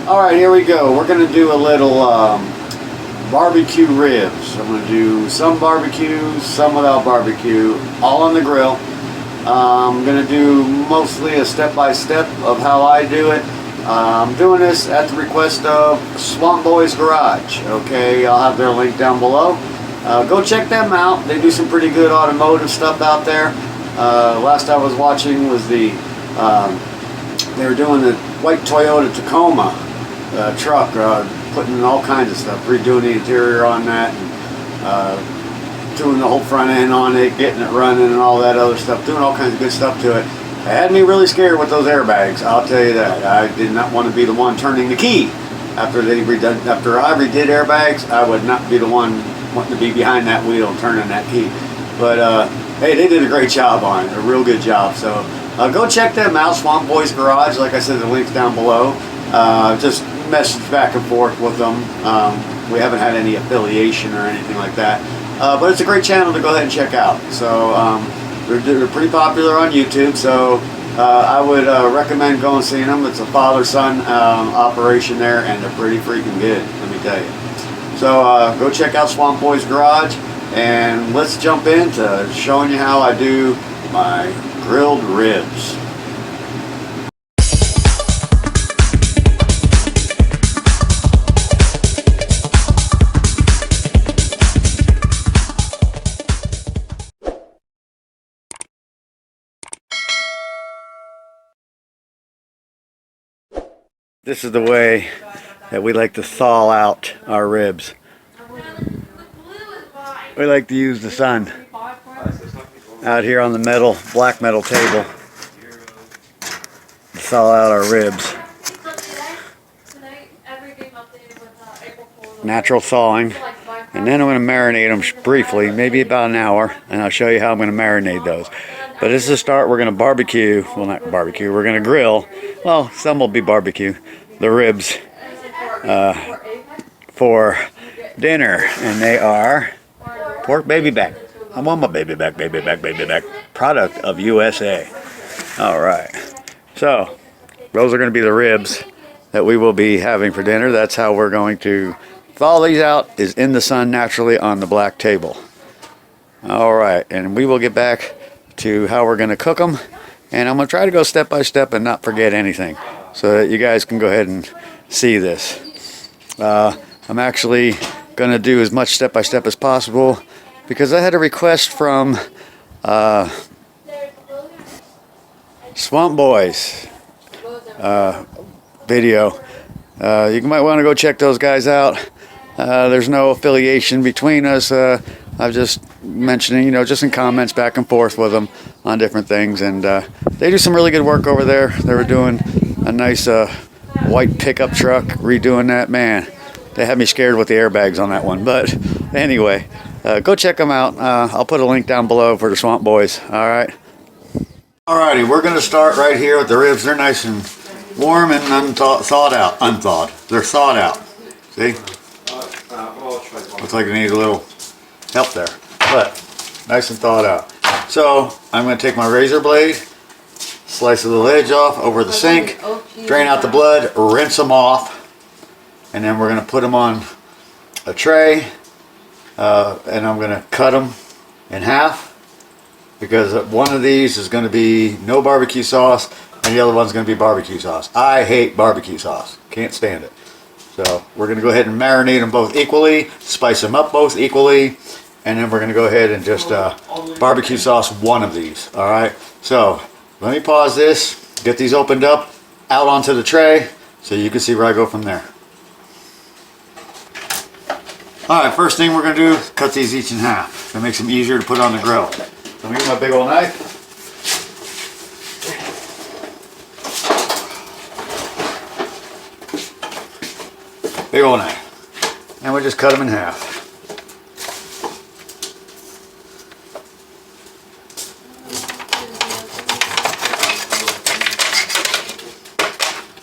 Alright, here we go. We're going to do a little barbecue ribs. I'm going to do some barbecue, some without barbecue, all on the grill. I'm going to do mostly a step-by-step of how I do it. I'm doing this at the request of Swamp Boys Garage. Okay, I'll have their link down below. Go check them out. They do some pretty good automotive stuff out there. Last I was watching was they were doing the white Toyota Tacoma truck, putting all kinds of stuff, redoing the interior on that, and doing the whole front end on it, getting it running and all that other stuff, doing all kinds of good stuff to it. It had me really scared with those airbags, I'll tell you that. I did not want to be the one turning the key. After I redid airbags, I would not be the one wanting to be behind that wheel and turning that key. But hey, they did a great job on it, a real good job. So go check them out, Swamp Boys Garage. Like I said, the link's down below. Just message back and forth with them. We haven't had any affiliation or anything like that. But it's a great channel to go ahead and check out. So they're pretty popular on YouTube. So I would recommend going and seeing them. It's a father-son operation there, and they're pretty freaking good, let me tell you. So go check out Swamp Boys Garage, and let's jump into showing you how I do my grilled ribs. This is the way that we like to thaw out our ribs. We like to use the sun out here on the black metal table to thaw out our ribs. Natural thawing. And then I'm going to marinate them briefly, maybe about an hour, and I'll show you how I'm going to marinate those. But this is a start. We're going to barbecue, well, not barbecue, we're going to grill, well, some will be barbecue, the ribs for dinner. And they are pork baby back. I want my baby back, product of USA. Alright, so those are going to be the ribs that we will be having for dinner. That's how we're going to thaw these out, is in the sun naturally on the black table. Alright, and we will get back to how we're going to cook them, and I'm going to try to go step by step and not forget anything so that you guys can go ahead and see this. I'm actually going to do as much step by step as possible because I had a request from Swamp Boys video. You might want to go check those guys out. There's no affiliation between us. I'm just mentioning, you know, just in comments back and forth with them on different things, and they do some really good work over there. They were doing a nice white pickup truck, redoing that. Man, they had me scared with the airbags on that one. But anyway, go check them out. I'll put a link down below for the Swamp Boys. All right. Alrighty, we're going to start right here with the ribs. They're nice and warm and thawed out. Unthawed. They're thawed out. See? Looks like they need a little help there, but nice and thawed out. So I'm going to take my razor blade, slice the edge off over the sink, drain out the blood, rinse them off, and then we're going to put them on a tray, and I'm going to cut them in half, because one of these is going to be no barbecue sauce and the other one's going to be barbecue sauce. I hate barbecue sauce, can't stand it. So we're going to go ahead and marinate them both equally, spice them up both equally, and then we're going to go ahead and just barbecue sauce one of these. Alright, so let me pause this, get these opened up, out onto the tray, so you can see where I go from there. Alright, first thing we're going to do is cut these each in half. That makes them easier to put on the grill. So I'm going to use my big old knife. Big old knife. And we just cut them in half.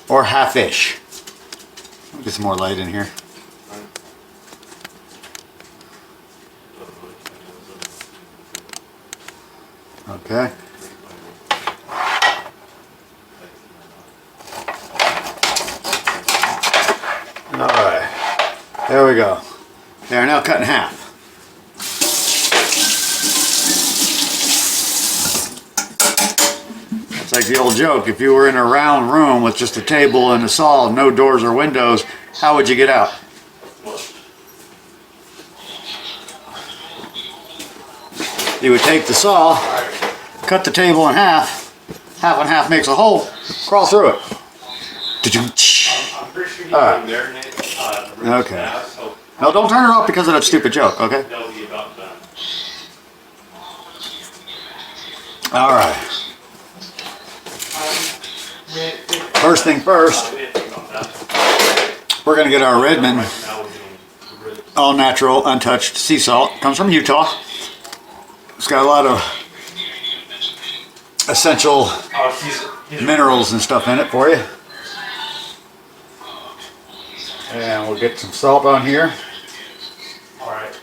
Or half-ish. Get some more light in here. Okay. There we go. They are now cut in half. It's like the old joke, if you were in a round room with just a table and a saw and no doors or windows, how would you get out? You would take the saw, cut the table in half and half makes a hole, crawl through it. Alright. Okay. No, don't turn it off because of that stupid joke, okay? Alright. First thing first, we're going to get our Redmond all natural, untouched sea salt. Comes from Utah. It's got a lot of essential minerals and stuff in it for you. And we'll get some salt on here. Alright.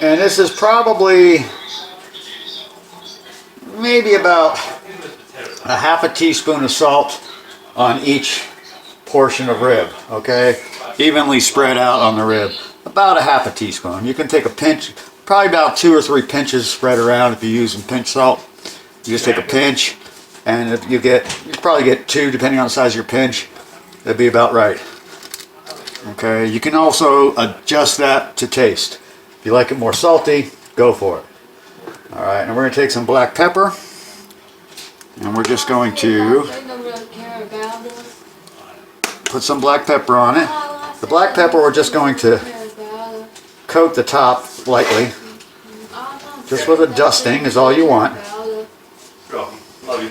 And this is probably maybe about a half a teaspoon of salt on each portion of rib, okay? Evenly spread out on the rib. About a half a teaspoon. You can take a pinch, probably about 2 or 3 pinches spread around if you're using pinch salt. You just take a pinch, and if you probably get 2 depending on the size of your pinch. That'd be about right. Okay, you can also adjust that to taste. If you like it more salty, go for it. Alright, and we're going to take some black pepper, and we're just going to put some black pepper on it. The black pepper we're just going to coat the top lightly. Just with a dusting is all you want. Love you.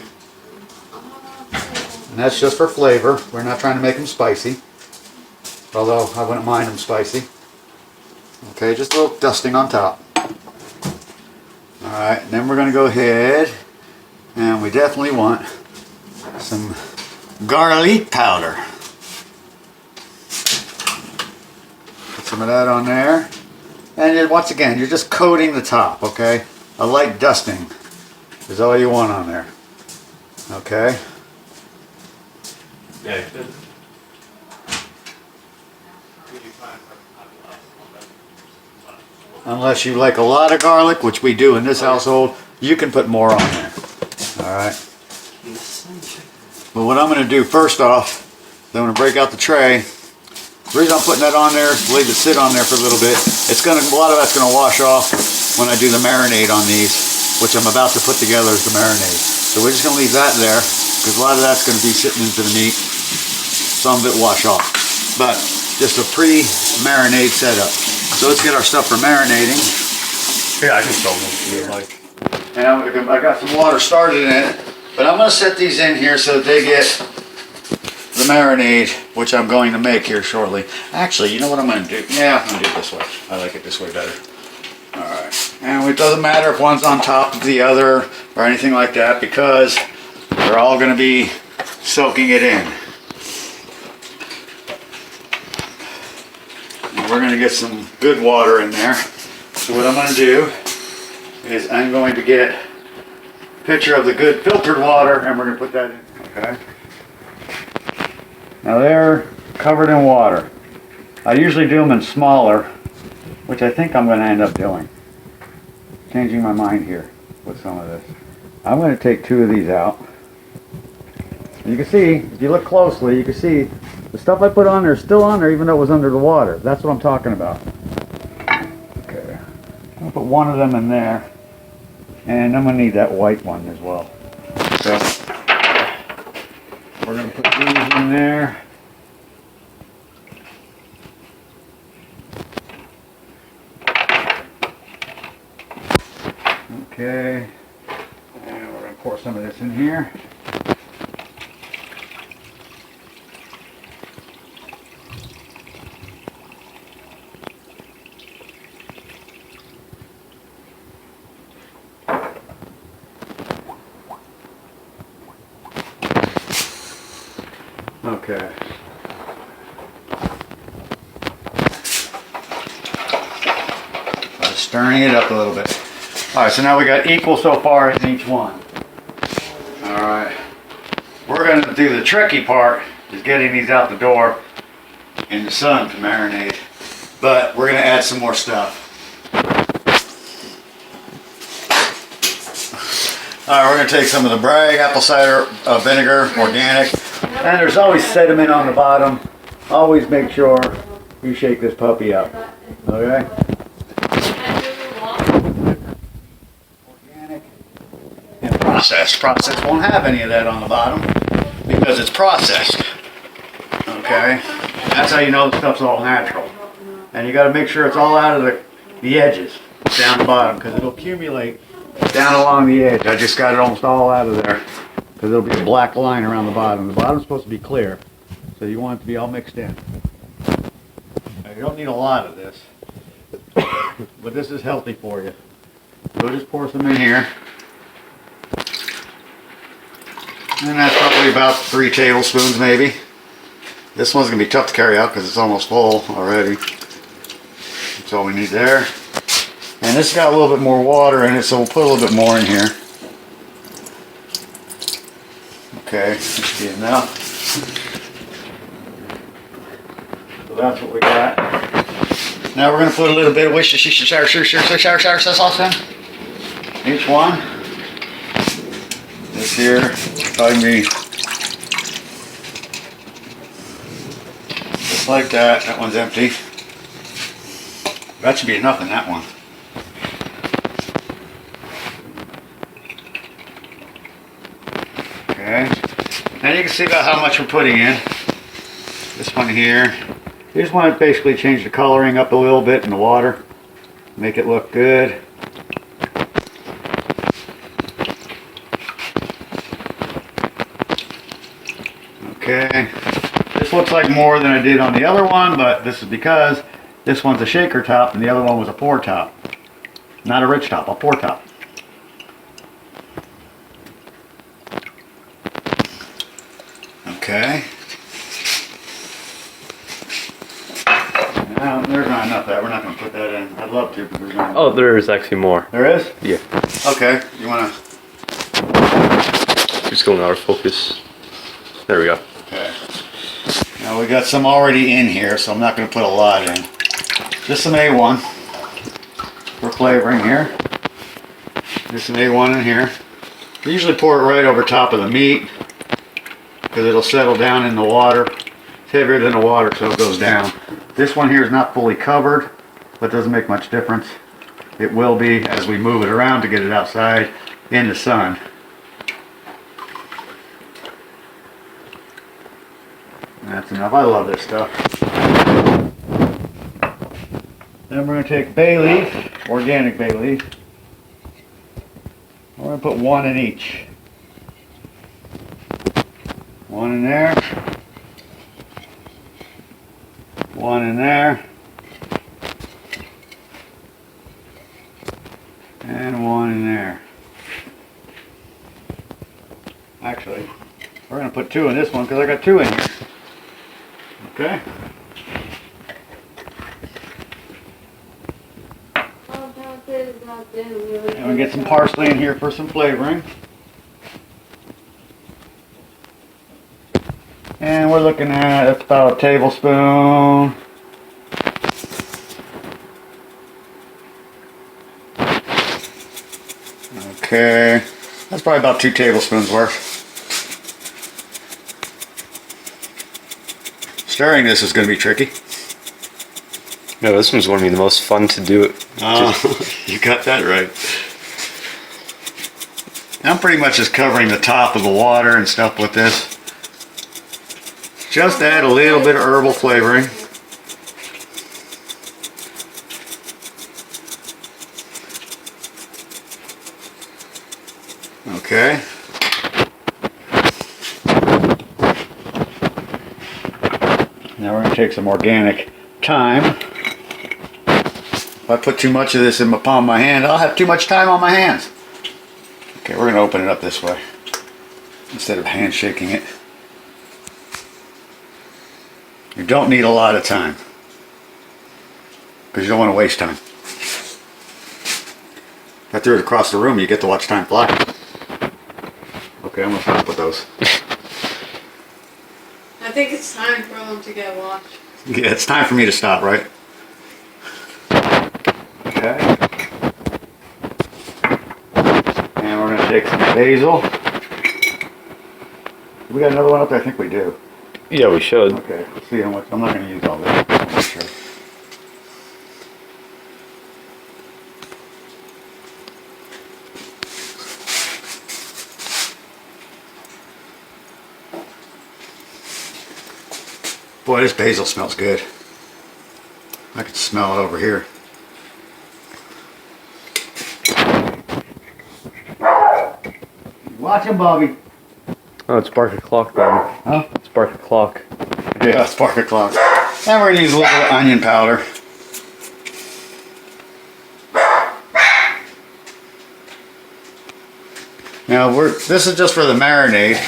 And that's just for flavor. We're not trying to make them spicy. Although I wouldn't mind them spicy. Okay, just a little dusting on top. Alright, then we're going to go ahead and we definitely want some garlic powder. Put some of that on there. And then once again, you're just coating the top, okay? A light dusting is all you want on there. Okay? Yeah, good. Unless you like a lot of garlic, which we do in this household, you can put more on there. Alright? But what I'm going to do first off, I'm going to break out the tray. The reason I'm putting that on there is to leave it sit on there for a little bit. A lot of that's going to wash off when I do the marinade on these, which I'm about to put together as the marinade. So we're just going to leave that there, because a lot of that's going to be sitting into the meat. Some of it wash off. But just a pre-marinade setup. So let's get our stuff for marinating. Yeah, I can show them. And I got some water started in it, but I'm going to set these in here so that they get the marinade, which I'm going to make here shortly. Actually, you know what I'm going to do? Yeah, I'm going to do it this way. I like it this way better. Alright. And it doesn't matter if one's on top of the other or anything like that, because they're all going to be soaking it in. And we're going to get some good water in there. So what I'm going to do is I'm going to get a picture of the good filtered water, and we're going to put that in. Okay. Now they're covered in water. I usually do them in smaller, which I think I'm going to end up doing. Changing my mind here with some of this. I'm going to take 2 of these out. You can see, if you look closely, you can see the stuff I put on there is still on there even though it was under the water. That's what I'm talking about. Okay. I'm going to put 1 of them in there. And I'm going to need that white one as well. So we're going to put these in there. Okay. And we're going to pour some of this in here. Okay. Just stirring it up a little bit. Alright, so now we got equal so far in each one. Alright. We're going to do the tricky part is getting these out the door in the sun to marinate. But we're gonna add some more stuff. Alright, we're gonna take some of the Bragg apple cider vinegar, organic. And there's always sediment on the bottom. Always make sure you shake this puppy up. Okay? Organic and processed. Processed won't have any of that on the bottom because it's processed. Okay? That's how you know the stuff's all natural. And you gotta make sure it's all out of the edges down the bottom because it'll accumulate down along the edge. I just got it almost all out of there because there'll be a black line around the bottom. The bottom's supposed to be clear, so you want it to be all mixed in. Now, you don't need a lot of this, but this is healthy for you. So just pour some in here. And that's probably about 3 tablespoons maybe. This one's gonna be tough to carry out because it's almost full already. That's all we need there. And this got a little bit more water in it, so we'll put a little bit more in here. Okay, that should be enough. So that's what we got. Now we're going to put a little bit of Worcestershire sauce in. Each one. This here, probably be just like that. That one's empty. That should be enough in that one. Okay, now you can see about how much we're putting in. This one here. You just want to basically change the coloring up a little bit in the water. Make it look good. Okay, this looks like more than I did on the other one, but this is because this one's a shaker top and the other one was a pour top. Not a rich top, a pour top. Okay. Now, there's not enough of that. We're not going to put that in. I'd love to, but there's not. Oh, there is actually more. There is? Yeah. Okay. You want to? Just going out of focus. There we go. Okay. Now we got some already in here, so I'm not going to put a lot in. Just some A1 for flavoring here. Just some A1 in here. We usually pour it right over top of the meat because it'll settle down in the water. It's heavier than the water, so it goes down. This one here is not fully covered, but doesn't make much difference. It will be as we move it around to get it outside in the sun. That's enough. I love this stuff. Then we're going to take bay leaf, organic bay leaf. We're going to put 1 in each. 1 in there. 1 in there. And 1 in there. Actually, we're going to put 2 in this one because I got 2 in here. Okay. And we get some parsley in here for some flavoring. And we're looking at about a tablespoon. Okay. That's probably about 2 tablespoons worth. Stirring this is going to be tricky. No, this one's going to be the most fun to do it. Oh, you got that right. I'm pretty much just covering the top of the water and stuff with this. Just add a little bit of herbal flavoring. Okay. Now we're going to take some organic thyme. If I put too much of this in the palm of my hand, I'll have too much time on my hands. Okay, we're going to open it up this way instead of hand shaking it. You don't need a lot of time because you don't want to waste time. If I threw it across the room, you get to watch time fly. Okay, I'm going to stop with those. I think it's time for them to get washed. Yeah, it's time for me to stop, right? Okay. And we're gonna take some basil. We got another one up there? I think we do. Yeah, we should. Okay, let's see how much. I'm not gonna use all this. Sure. Boy, this basil smells good. I can smell it over here. Watch him, Bobby. Oh, it's bark a clock then. Huh? It's bark a clock. Yeah, spark a clock. And we're gonna use a little bit of onion powder. Now this is just for the marinade.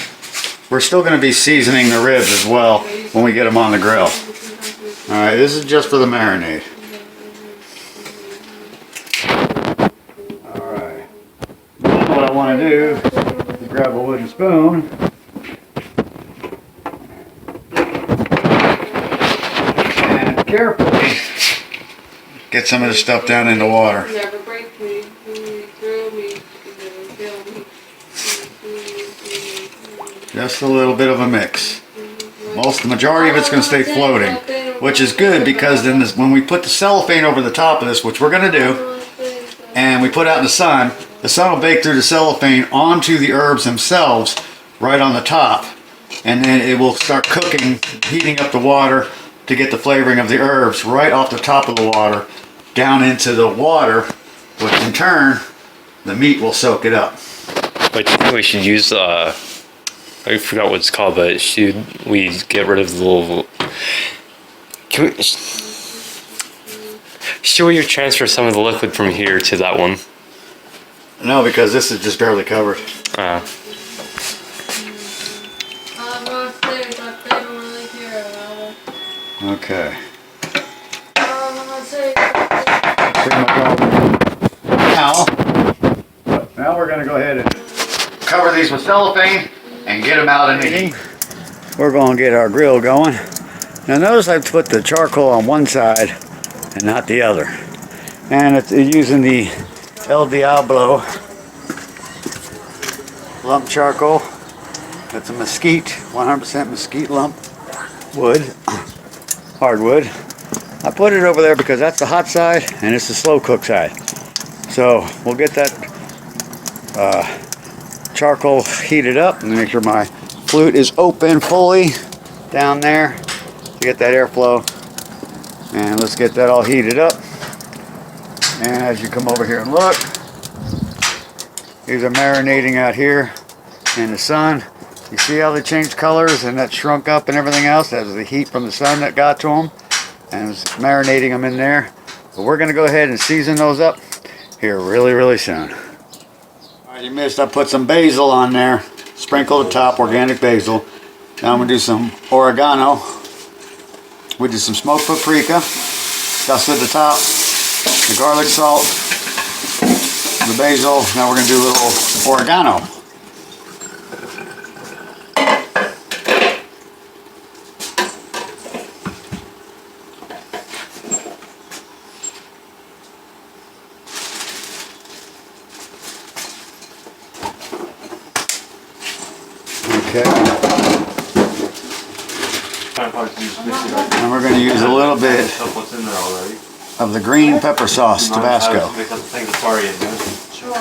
We're still gonna be seasoning the ribs as well when we get them on the grill. Alright, this is just for the marinade. Alright. Now what I wanna do is grab a wooden spoon. Carefully get some of the stuff down in the water. Never break me, thrill me, never kill me. Just a little bit of a mix. The majority of it's going to stay floating, which is good because then when we put the cellophane over the top of this, which we're going to do, and we put out in the sun will bake through the cellophane onto the herbs themselves right on the top, and then it will start cooking, heating up the water to get the flavoring of the herbs right off the top of the water down into the water, which in turn the meat will soak it up. Wait, do you think we should use I forgot what it's called, but should we get rid of the little? Should we transfer some of the liquid from here to that one? No, because this is just barely covered. I'm gonna say that they don't really care about it. Okay. I'm gonna say Pretty much all. Now we're going to go ahead and cover these with cellophane and get them out in the heat. We're going to get our grill going. Now notice I put the charcoal on one side and not the other. And it's using the El Diablo lump charcoal. It's a mesquite, 100% mesquite lump wood, hardwood. I put it over there because that's the hot side and it's the slow cook side. So we'll get that charcoal heated up and make sure my flute is open fully down there to get that airflow. And let's get that all heated up. And as you come over here and look, these are marinating out here in the sun. You see how they changed colors and that shrunk up and everything else? That was the heat from the sun that got to them and was marinating them in there. But we're going to go ahead and season those up here really, really soon. Alright, you missed. I put some basil on there. Sprinkle the top, organic basil. Now I'm going to do some oregano. We did some smoked paprika. Dusted the top. The garlic salt. The basil. Now we're going to do a little oregano. Okay. And we're going to use a little bit of the green pepper sauce, Tabasco. sure.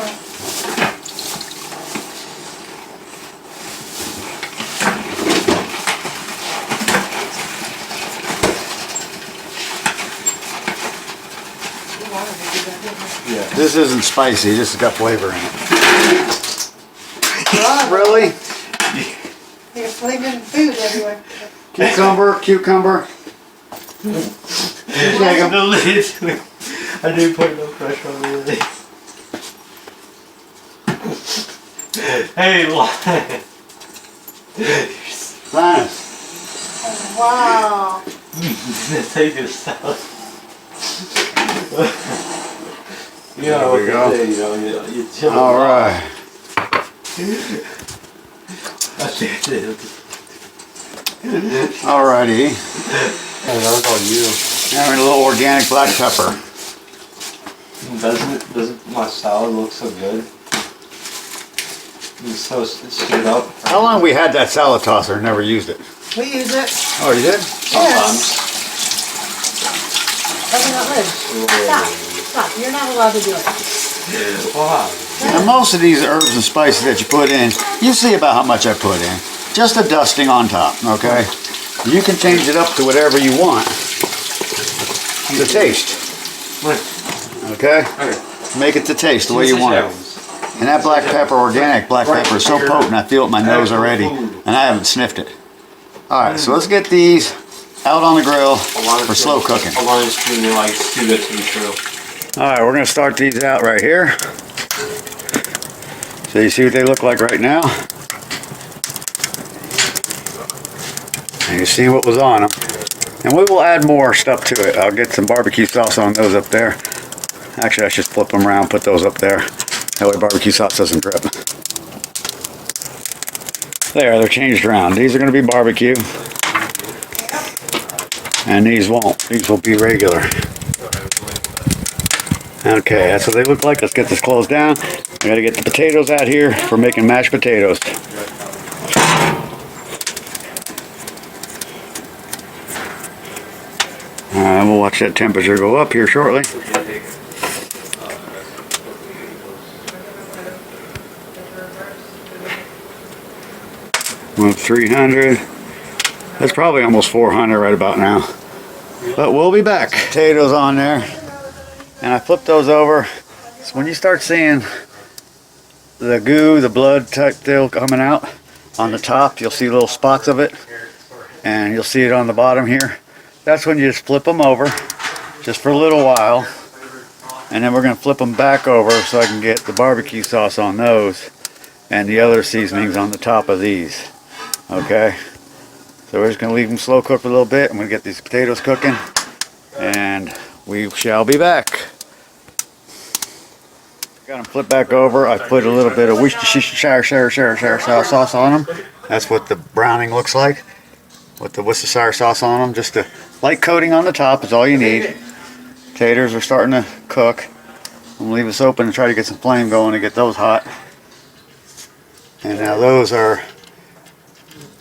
This isn't spicy, this has got flavor in it. Really? You're flavoring food everywhere. Cucumber. Shake 'em. The lid. I do put no pressure on the lid. Hey, Lion. Linus. Wow. Take your stuff. You know There what we to go. do, you know, you chill. All right. I did it. Alrighty. Hey, that was all you. Now a little organic black pepper. Doesn't my salad look so good? It's so straight up. How long we had that salad tosser and never used it? We use it. Oh, you did? Sometimes. Doesn't it live? Stop. You're not allowed to do it. Why? Now most of these herbs and spices that you put in, you see about how much I put in. Just a dusting on top, okay? You can change it up to whatever you want to taste, okay? Make it to taste the way you want it. And that black pepper, organic black pepper, is so potent I feel it in my nose already, and I haven't sniffed it. Alright, so let's get these out on the grill for slow cooking. Alliance Junior likes too good to be true. Alright, we're going to start these out right here. So you see what they look like right now? And you see what was on them. And we will add more stuff to it. I'll get some barbecue sauce on those up there. Actually, I should flip them around, put those up there. That way barbecue sauce doesn't drip. There, they're changed around. These are going to be barbecue. And these won't. These will be regular. Okay, that's what they look like. Let's get this closed down. I got to get the potatoes out here for making mashed potatoes. We'll watch that temperature go up here shortly. We're 300. That's probably almost 400 right about now. But we'll be back. Potatoes on there. And I flip those over. So when you start seeing the goo, the blood type deal coming out on the top, you'll see little spots of it. And you'll see it on the bottom here. That's when you just flip them over, just for a little while. And then we're going to flip them back over so I can get the barbecue sauce on those and the other seasonings on the top of these. Okay? So we're just going to leave them slow cook for a little bit. I'm going to get these potatoes cooking and we shall be back. Got them flipped back over. I put a little bit of Worcestershire sauce on them. That's what the browning looks like. With the Worcestershire sauce on them. Just a light coating on the top is all you need. Taters are starting to cook. I'm going to leave this open and try to get some flame going to get those hot. And now those are,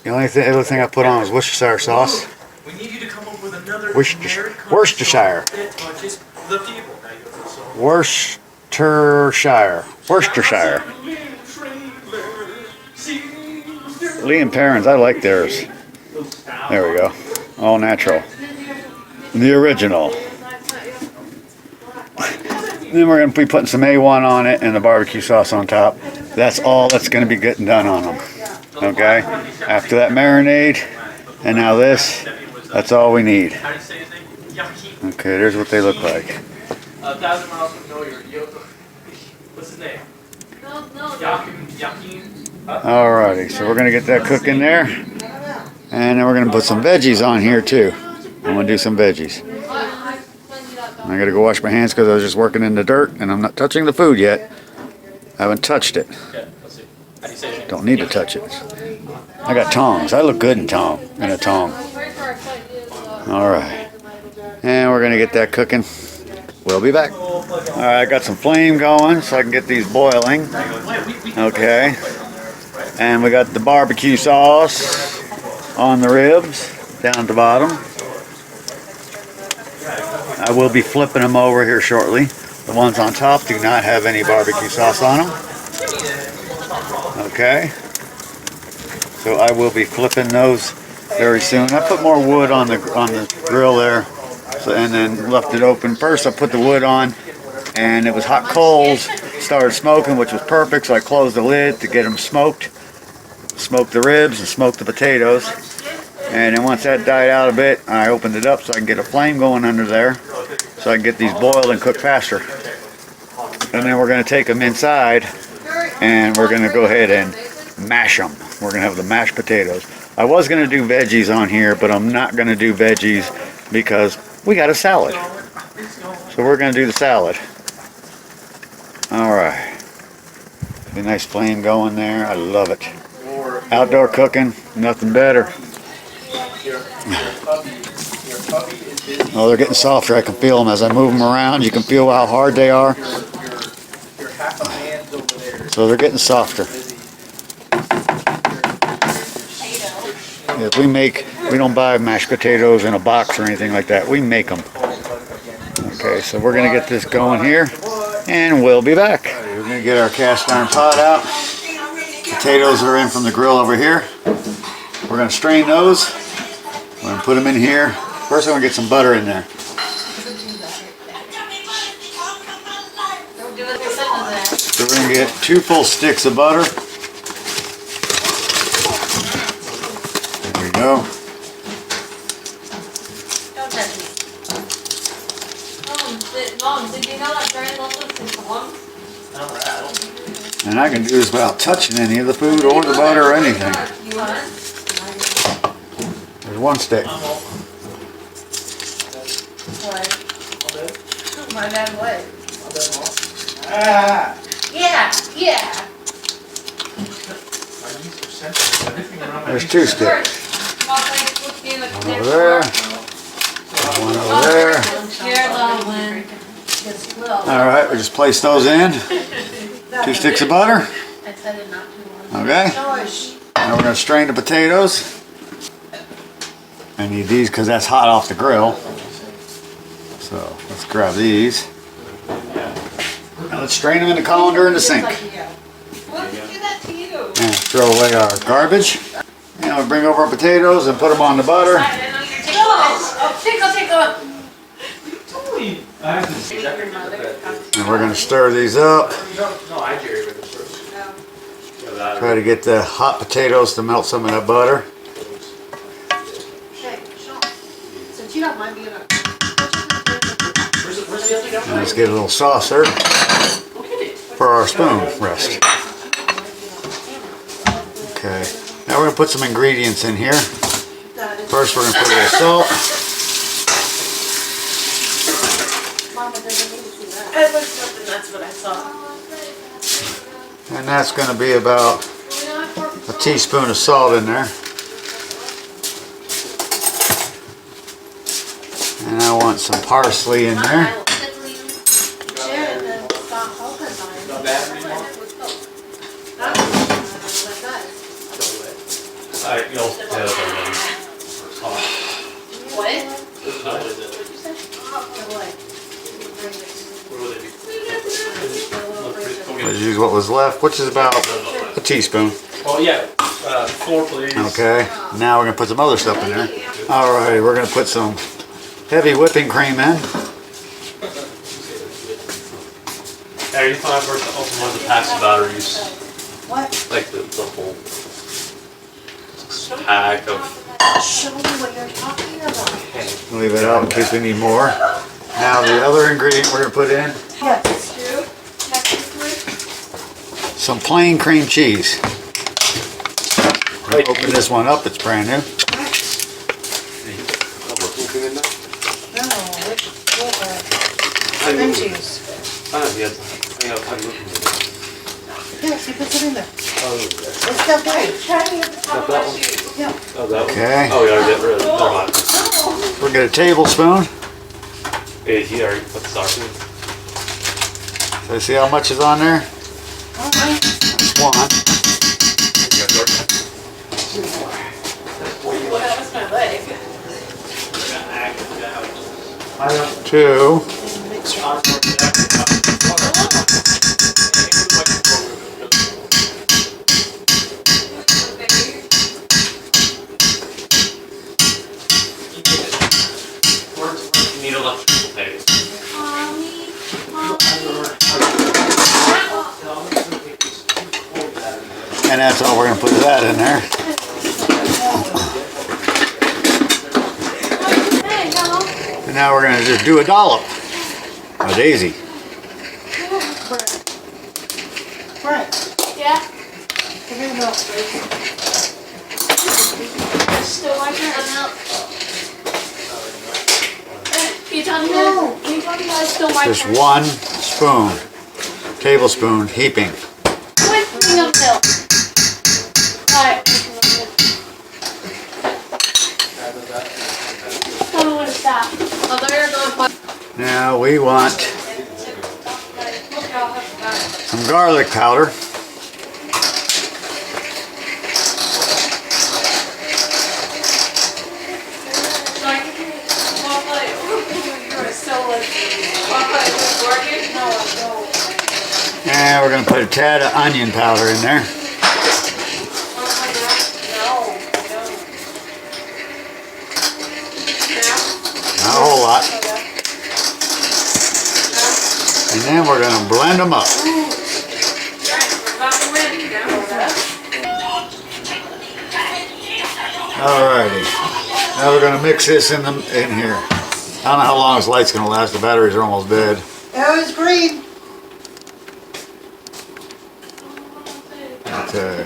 the only other thing I put on is Worcestershire sauce. We need you to come up with another Worcestershire. Worcestershire. Worcestershire. Lee and Perrins, I like theirs. There we go. All natural. The original. Then we're going to be putting some A1 on it and the barbecue sauce on top. That's all that's going to be getting done on them. Okay? After that marinade, and now this, that's all we need. Okay, there's what they look like. 1,000 miles from nowhere. What's his name? Alrighty, so we're going to get that cooking there. And then we're going to put some veggies on here too. I'm going to do some veggies. I got to go wash my hands because I was just working in the dirt and I'm not touching the food yet. I haven't touched it. Don't need to touch it. I got tongs. I look good in a tong. Alright. And we're going to get that cooking. We'll be back. Alright, I got some flame going so I can get these boiling. Okay. And we got the barbecue sauce on the ribs down at the bottom. I will be flipping them over here shortly. The ones on top do not have any barbecue sauce on them. Okay. So I will be flipping those very soon. I put more wood on the grill there, so, and then left it open. First I put the wood on and it was hot coals, started smoking, which was perfect, so I closed the lid to get them smoked. Smoked the ribs and smoked the potatoes. And then once that died out a bit, I opened it up so I can get a flame going under there so I can get these boiled and cook faster. And then we're going to take them inside and we're going to go ahead and mash them. We're going to have the mashed potatoes. I was going to do veggies on here, but I'm not going to do veggies because we got a salad. So we're going to do the salad. Alright. A nice flame going there. I love it. Outdoor cooking, nothing better. Your puppy is busy. Oh, they're getting softer. I can feel them as I move them around. You can feel how hard they are. Your half a man's over there. So they're getting softer. Busy. If we don't buy mashed potatoes in a box or anything like that. We make them. Okay, so we're gonna get this going here, and we'll be back. We're gonna get our cast iron pot out. Potatoes are in from the grill over here. We're gonna strain those. We're gonna put them in here. First, I'm gonna get some butter in there. So we're gonna get 2 full sticks of butter. There we go. Don't touch me. Mom, did you know that Brian loves us in songs? And I can do this without touching any of the food or the butter or anything. You want? There's 1 stick. What? My dad what? Ah! Yeah, yeah. There's 2 sticks. Mom, like, look in the One over there. One over there. Share little one. All right, we just place those in. 2 sticks of butter. I said it not too long. Okay. Now we're gonna strain the potatoes. I need these because that's hot off the grill. So let's grab these. Now let's strain them in the colander in the sink. What did that to you? And throw away our garbage. And we'll bring over our potatoes and put them on the butter. And we're gonna stir these up. No, I Jerry with this first. Try to get the hot potatoes to melt some of that butter. Okay, Sean, since you don't mind being a... Where's the other guy? And let's get a little saucer for our spoon rest. Okay, now we're gonna put some ingredients in here. First we're gonna put a little salt. Mama doesn't need to see that. I looked up and that's what I saw. And that's gonna be about a teaspoon of salt in there. And I want some parsley in there. Not bad anymore? Alright, you'll have it. What? What is it? What would it be? Let's use what was left, which is about a teaspoon. Oh, yeah. 4 please. Okay, now we're gonna put some other stuff in there. Alright, we're gonna put some heavy whipping cream in. Are you fine for us to open one of the packs of batteries? What? Like the whole pack of... Show me what you're talking about. Leave it out in case we need more. Now the other ingredient we're gonna put in, Yes. some plain cream cheese. Open this one up, it's brand new. No, cream cheese. Yes, he puts it in there. It's got that. Okay, Oh, we already got rid of it. Never mind. we'll get a tablespoon. Yeah, he already put the sauce in. So see how much is on there? That's 1. Well, that was my leg. 2. You need electrical tape. And that's all we're gonna put that in there. And now we're gonna just do a dollop. A daisy. Brent, Yeah. give me the milk, please. Still like her. Can you tell me No. that? Can you tell me that I still like Just her? 1 spoon, tablespoon heaping. Quick, bring up milk. Alright. Now we want some garlic powder. And we're going to put a tad of onion powder in there. Not a whole lot. And then we're going to blend them up. Alrighty. Now we're going to mix this in here. I don't know how long this light's going to last. The batteries are almost dead. Oh, it's green. Okay.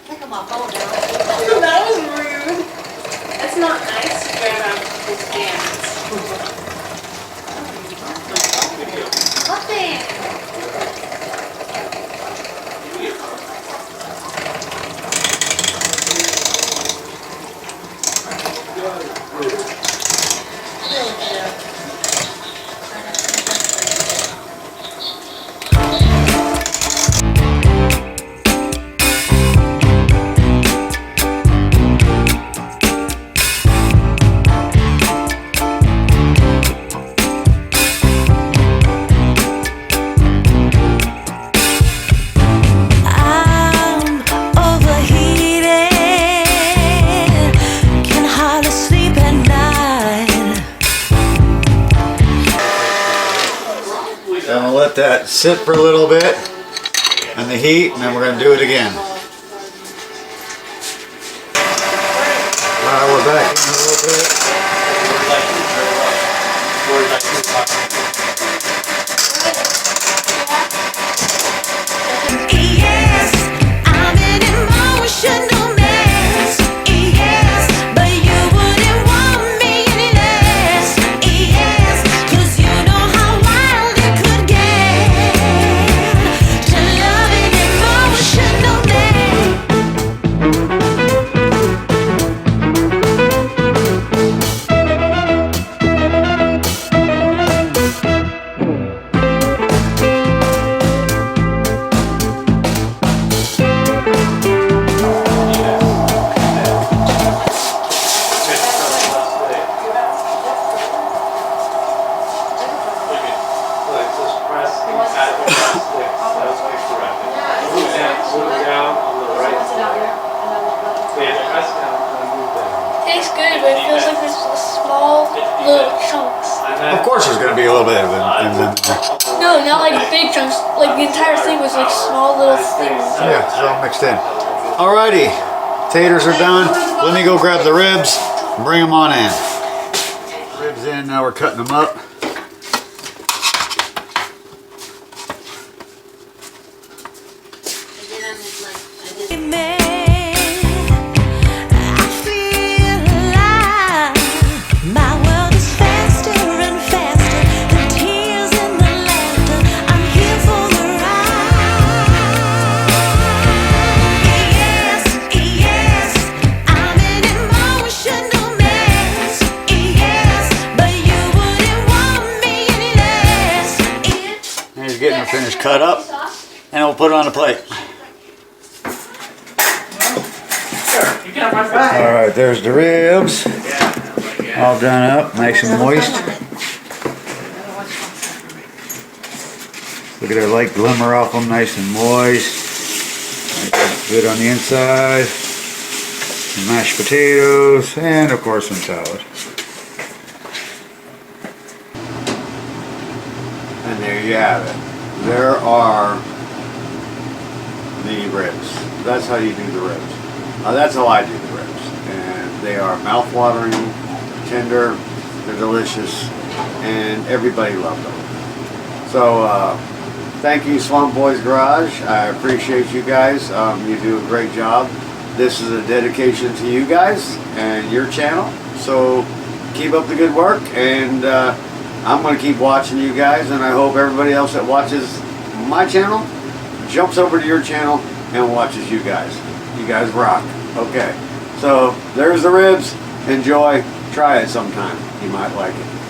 Take my phone down. That was rude. That's not nice to grab out people's hands. Nothing. I'm overheated, can hardly sleep at night. So I'm going to let that sit for a little bit in the heat, and then we're going to do it again. Alright, we're back in a little bit. Yes, I'm an emotional mess. Yes, but you wouldn't want me any less. Yes, 'cause you know how wild it could get to love an emotional mess. Tastes good, but it feels like there's a small little chunks. Of course there's going to be a little bit of it in there. No, not like big chunks. Like the entire thing was like small little things. Yeah, it's all mixed in. Alrighty, taters are done. Let me go grab the ribs and bring them on in. Ribs in, now we're cutting them up. I feel alive. My world is faster and faster. The tears and the laughter. I'm here for the ride. Yes, yes, I'm an emotional mess. Yes, but you wouldn't want me any less. And he's getting her finished cut up, and we'll put it on the plate. You can have my phone. Alright, there's the ribs. All done up, nice and moist. Look at their light glimmer off them, nice and moist. Good on the inside. Some mashed potatoes, and of course some salad. And there you have it. There are the ribs. That's how you do the ribs. That's how I do the ribs. And they are mouth-watering, tender, they're delicious, and everybody loved them. So, thank you, Swamp Boys Garage. I appreciate you guys. You do a great job. This is a dedication to you guys and your channel. So, keep up the good work, and I'm going to keep watching you guys, and I hope everybody else that watches my channel jumps over to your channel and watches you guys. You guys rock. Okay, so there's the ribs. Enjoy. Try it sometime. You might like it.